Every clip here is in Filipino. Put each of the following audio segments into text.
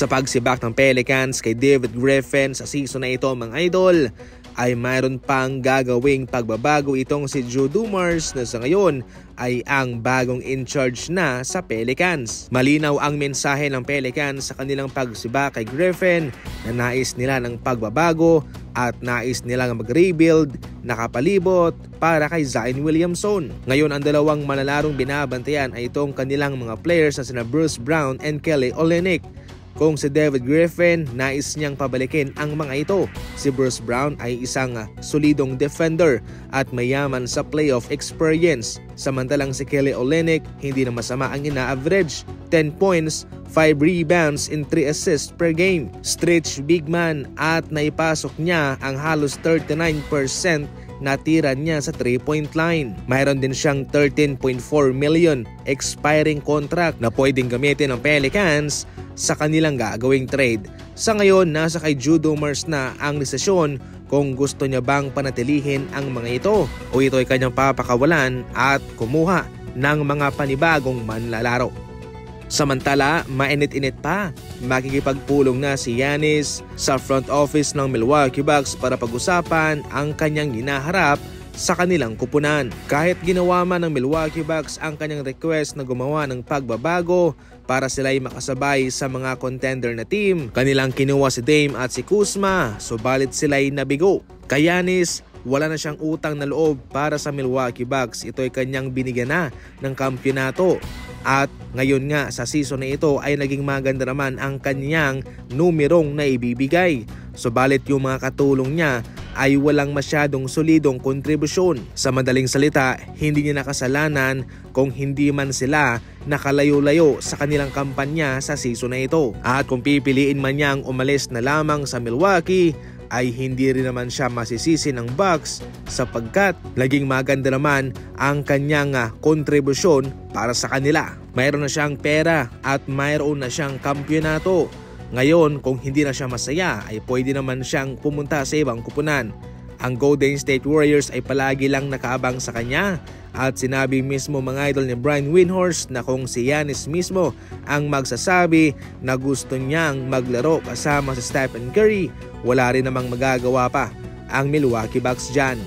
Sa pagsibak ng Pelicans kay David Griffin sa season na ito mga idol, ay mayroon pang gagawing pagbabago itong si Joe Dumars na sa ngayon ay ang bagong in-charge na sa Pelicans. Malinaw ang mensahe ng Pelicans sa kanilang pagsibak kay Griffin na nais nila ng pagbabago at nais nilang mag-rebuild nakapalibot para kay Zion Williamson. Ngayon ang dalawang manalarong binabantayan ay itong kanilang mga players na sina Bruce Brown and Kelly Olynyk. Kung si David Griffin, nais niyang pabalikin ang mga ito. Si Bruce Brown ay isang solidong defender at mayaman sa playoff experience. Samantalang si Kelly Olynyk, hindi na masama ang ina-average. 10 points, 5 rebounds and 3 assists per game. Stretch big man at naipasok niya ang halos 39% natira niya sa 3-point line. Mayroon din siyang $13.4 million expiring contract na pwedeng gamitin ng Pelicans sa kanilang gagawing trade. Sa ngayon, nasa kay Joe Dumars na ang desisyon kung gusto niya bang panatilihin ang mga ito o ito ay kanyang papakawalan at kumuha ng mga panibagong manlalaro. Samantala, mainit-init pa. Makikipagpulong na si Giannis sa front office ng Milwaukee Bucks para pag-usapan ang kanyang hinaharap sa kanilang kupunan. Kahit ginawa man ng Milwaukee Bucks ang kanyang request na gumawa ng pagbabago para sila'y makasabay sa mga contender na team, kanilang kinuha si Dame at si Kuzma, subalit sila'y nabigo. Kay Giannis, wala na siyang utang na loob para sa Milwaukee Bucks. Ito ay kanyang binigyan na ng kampyonato. At ngayon nga sa season na ito ay naging maganda naman ang kanyang numerong na ibibigay. Subalit yung mga katulong niya ay walang masyadong solidong kontribusyon. Sa madaling salita, hindi niya nakasalanan kung hindi man sila nakalayo-layo sa kanilang kampanya sa season na ito. At kung pipiliin man niyang umalis na lamang sa Milwaukee, ay hindi rin naman siya masisisi ng Bucks sapagkat naging maganda naman ang kanyang kontribusyon para sa kanila. Mayroon na siyang pera at mayroon na siyang kampyonato. Ngayon, kung hindi na siya masaya ay pwede naman siyang pumunta sa ibang kupunan. Ang Golden State Warriors ay palagi lang nakaabang sa kanya at sinabi mismo mga idol ni Brian Windhorst na kung si Giannis mismo ang magsasabi na gusto niyang maglaro kasama si Stephen Curry, wala rin namang magagawa pa ang Milwaukee Bucks dyan.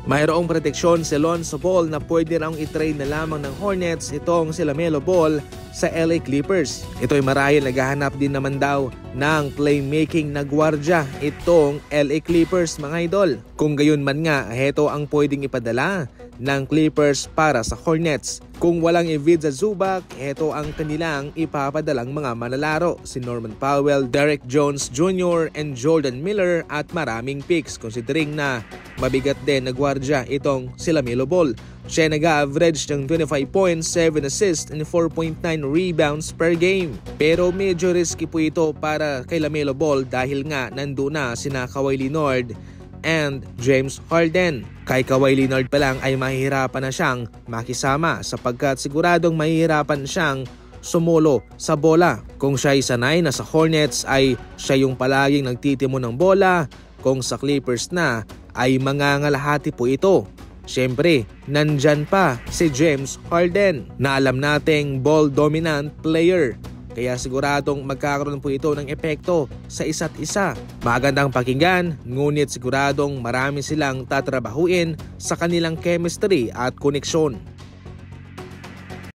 Mayroong proteksyon si Lonzo Ball na pwede raong i-trade na lamang ng Hornets itong si LaMelo Ball sa LA Clippers. Ito'y marahil naghahanap din naman daw ng playmaking na gwardya itong LA Clippers mga idol. Kung gayon man nga, heto ang pwedeng ipadala ng Clippers para sa Hornets. Kung walang Ivica Zubac, heto ang kanilang ipapadalang mga manlalaro. Si Norman Powell, Derek Jones Jr. and Jordan Miller at maraming picks considering na mabigat din na gwardya itong si LaMelo Ball. Siya nag-average ng 25 points, 7 assists and 4.9 rebounds per game. Pero medyo risky po ito para kay LaMelo Ball dahil nga nandun na sina Kawhi Leonard and James Harden. Kay Kawhi Leonard pa lang ay mahihirapan na siyang makisama sapagkat siguradong mahihirapan siyang sumulo sa bola. Kung siya ay sanay na sa Hornets ay siya yung palaging nagtitimon ng bola, kung sa Clippers na ay mangangalahati po ito. Siyempre, nandyan pa si James Harden na alam nating ball dominant player. Kaya siguradong magkakaroon po ito ng epekto sa isa't isa. Magandang pakinggan, ngunit siguradong marami silang tatrabahuin sa kanilang chemistry at koneksyon.